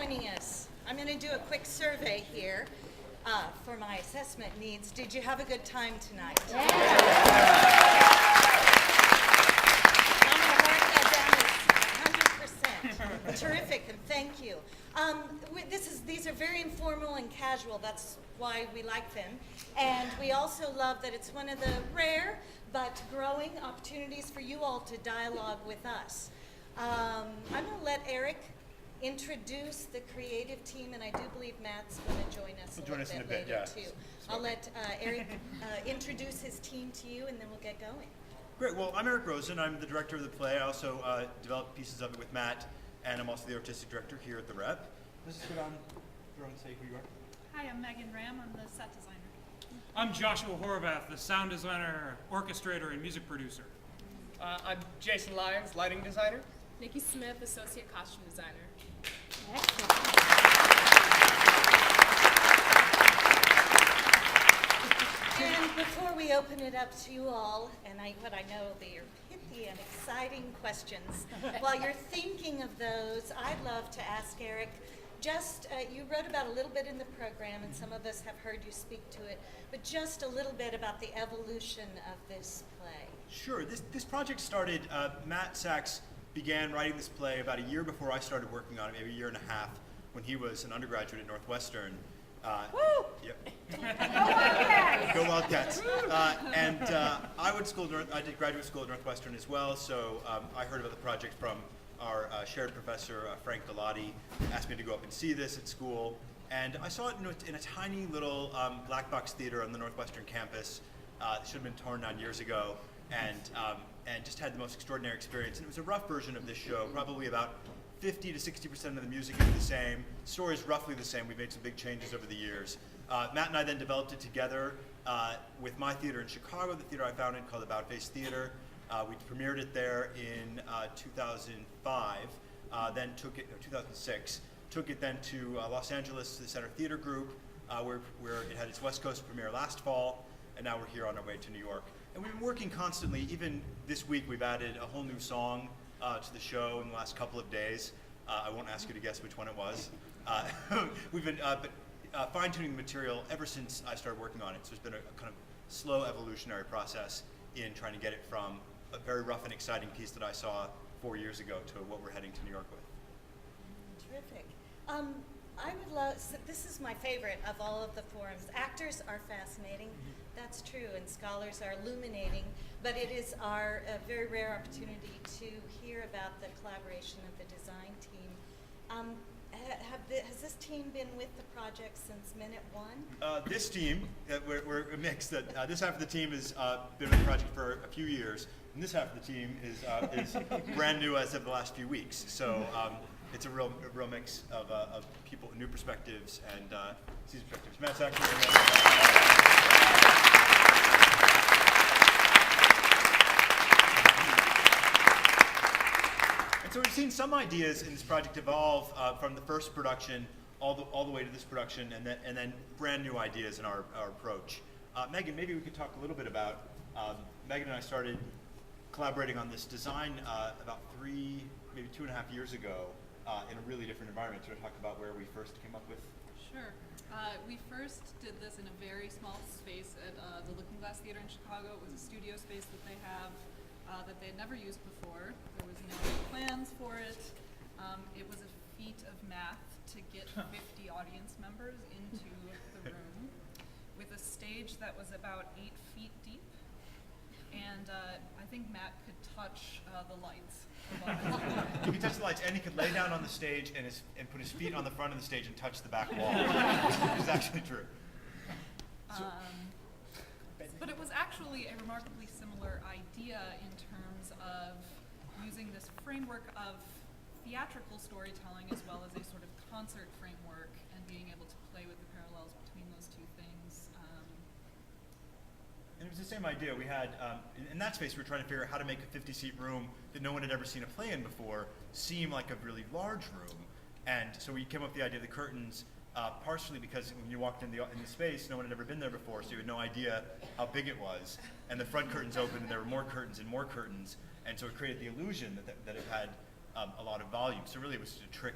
joining us. I'm going to do a quick survey here for my assessment needs. Did you have a good time tonight? Yeah. I'm going to mark that down as 100%. Terrific, and thank you. These are very informal and casual. That's why we like them. And we also love that it's one of the rare but growing opportunities for you all to dialogue with us. I'm going to let Eric introduce the creative team, and I do believe Matt's going to join us a bit later too. I'll let Eric introduce his team to you, and then we'll get going. Great. Well, I'm Eric Rosen. I'm the director of the play. I also developed pieces of it with Matt, and I'm also the artistic director here at the Rep. Let's just go down through and say who you are. Hi, I'm Megan Ram. I'm the set designer. I'm Joshua Horvath, the sound designer, orchestrator, and music producer. I'm Jason Lyons, lighting designer. Nikki Smith, associate costume designer. Excellent. And before we open it up to you all, and what I know will be your pithy and exciting questions, while you're thinking of those, I'd love to ask Eric, you wrote about a little bit in the program, and some of us have heard you speak to it, but just a little bit about the evolution of this play. Sure. This project started, Matt Sachs began writing this play about a year before I started working on it, maybe a year and a half, when he was an undergraduate at Northwestern. Woo! Yep. Go Wildcats! Go Wildcats! I did graduate school at Northwestern as well, so I heard about the project from our shared professor, Frank Galati, asked me to go up and see this at school. And I saw it in a tiny little black box theater on the Northwestern campus. It should have been torn down years ago. And just had the most extraordinary experience. And it was a rough version of this show, probably about 50 to 60% of the music is the same. The story is roughly the same. We've made some big changes over the years. Matt and I then developed it together with my theater in Chicago, the theater I founded called the About Face Theater. We premiered it there in 2005, then took it, 2006, took it then to Los Angeles to the Center Theater Group, where it had its West Coast premiere last fall, and now we're here on our way to New York. And we've been working constantly. Even this week, we've added a whole new song to the show in the last couple of days. I won't ask you to guess which one it was. We've been fine-tuning the material ever since I started working on it. So it's been a kind of slow evolutionary process in trying to get it from a very rough and exciting piece that I saw 4 years ago to what we're heading to New York with. Terrific. I would love, so this is my favorite of all of the forums. Actors are fascinating, that's true, and scholars are illuminating, but it is our very rare opportunity to hear about the collaboration of the design team. Has this team been with the project since minute one? This team, we're a mix. This half of the team has been with the project for a few years, and this half of the team is brand new as of the last few weeks. So it's a real mix of people, new perspectives, and seasoned perspectives. Matt's actually and so we've seen some ideas in this project evolve from the first production all the way to this production, and then brand new ideas in our approach. Megan, maybe we could talk a little bit about, Megan and I started collaborating on this design about 3, maybe 2.5 years ago in a really different environment. Sort of talk about where we first came up with. Sure. We first did this in a very small space at the Looking Glass Theater in Chicago. It was a studio space that they have that they had never used before. There was no plans for it. It was a feat of math to get 50 audience members into the room with a stage that was about 8 feet deep. And I think Matt could touch the lights above it. He could touch the lights, and he could lay down on the stage and put his feet on the front of the stage and touch the back wall, which is actually true. But it was actually a remarkably similar idea in terms of using this framework of theatrical storytelling as well as a sort of concert framework and being able to play with the parallels between those two things. And it was the same idea. We had, in that space, we were trying to figure out how to make a 50-seat room that no one had ever seen a play in before seem like a really large room. And so we came up with the idea of the curtains, partially because when you walked in the space, no one had ever been there before, so you had no idea how big it was. And the front curtains opened, and there were more curtains and more curtains. And so it created the illusion that it had a lot of volume. So really it was to trick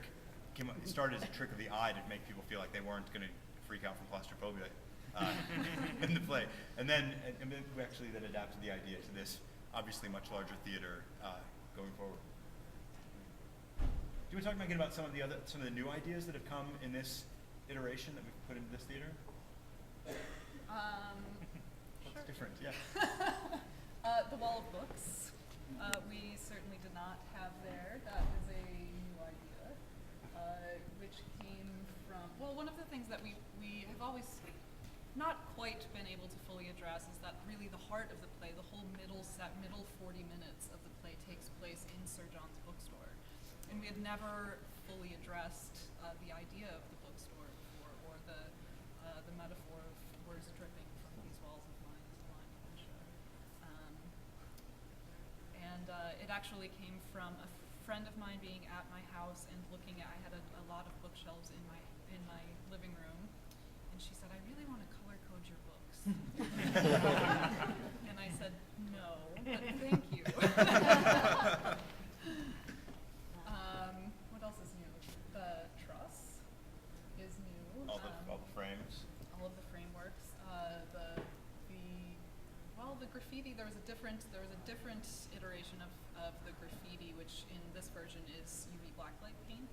it started as a trick of the eye to make people feel like they weren't going to freak out from claustrophobia in the play. And then we actually then adapted the idea to this obviously much larger theater going forward. Do you want to talk, Megan, about some of the new ideas that have come in this iteration that we've put into this theater? What's different? Yeah. The wall of books. We certainly did not have there. That is a new idea, which came from, well, one of the things that we have always not quite been able to fully address is that really the heart of the play, the whole middle 40 minutes of the play takes place in Sir John's bookstore. And we had never fully addressed the idea of the bookstore before, or the metaphor of words dripping from these walls of mine as a line of the show. It actually came from a friend of mine being at my house and looking at, I had a lot of bookshelves in my living room, and she said, "I really want to color code your books." And I said, "No, but thank you." What else is new? The truss is new. All the frames. All of the frameworks. The graffiti. There was a different iteration of the graffiti, which in this version is UV blacklight paint.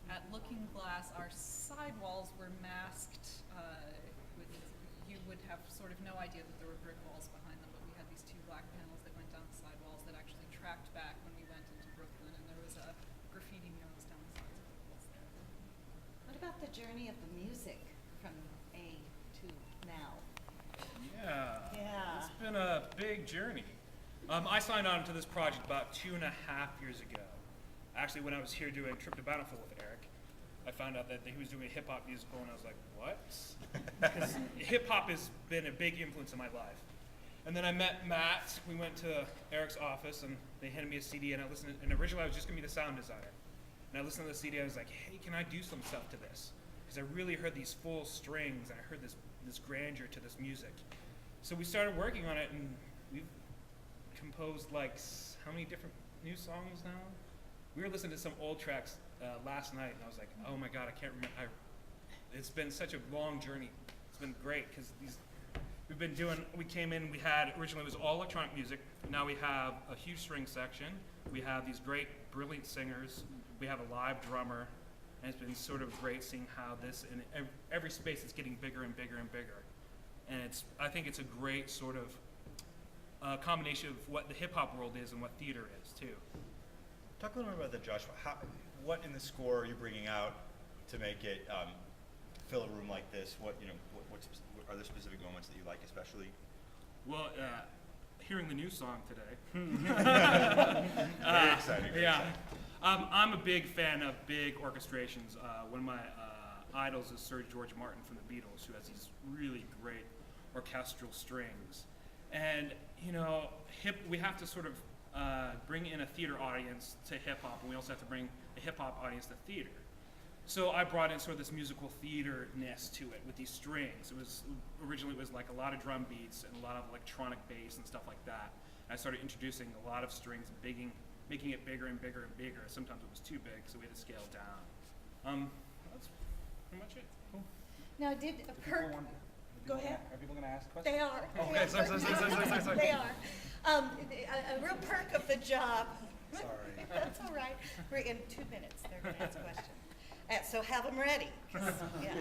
At Looking Glass, our side walls were masked. You would have sort of no idea that there were brick walls behind them, but we had these two black panels that went down the side walls that actually tracked back when we went into Brooklyn, and there was a graffiti murals down the sides of the walls there. What about the journey of the music from A to now? Yeah. It's been a big journey. I signed on to this project about 2.5 years ago. Actually, when I was here doing Trip to Bountiful with Eric, I found out that he was doing a hip-hop musical, and I was like, what? Because hip-hop has been a big influence in my life. And then I met Matt. We went to Eric's office, and they handed me a CD, and I listened. And originally, I was just going to be the sound designer. And I listened to the CD, and I was like, hey, can I do some stuff to this? Because I really heard these full strings, and I heard this grandeur to this music. So we started working on it, and we've composed how many different new songs now? We were listening to some old tracks last night, and I was like, oh my God, I can't remember. It's been such a long journey. It's been great, because we came in, originally it was all electronic music. Now we have a huge string section. We have these great, brilliant singers. We have a live drummer. And it's been sort of great seeing how this, in every space, is getting bigger and bigger and bigger. And I think it's a great sort of combination of what the hip-hop world is and what theater is, too. Talk a little bit about that, Joshua. What in the score are you bringing out to make it fill a room like this? What are there specific moments that you like especially? Well, hearing the new song today. Very exciting. Yeah. I'm a big fan of big orchestrations. One of my idols is Sir George Martin from the Beatles, who has these really great orchestral strings. And, we have to sort of bring in a theater audience to hip-hop, and we also have to bring a hip-hop audience to theater. So I brought in sort of this musical theater-ness to it with these strings. Originally it was like a lot of drum beats and a lot of electronic bass and stuff like that. And I started introducing a lot of strings and making it bigger and bigger and bigger. Sometimes it was too big, so we had to scale down. That's pretty much it. Cool. Now, go ahead. Are people going to ask questions? They are. Okay, sorry. They are. A real perk of the job. Sorry. That's all right. We're in 2 minutes. They're going to ask questions. So have them ready. 'Cause, yeah.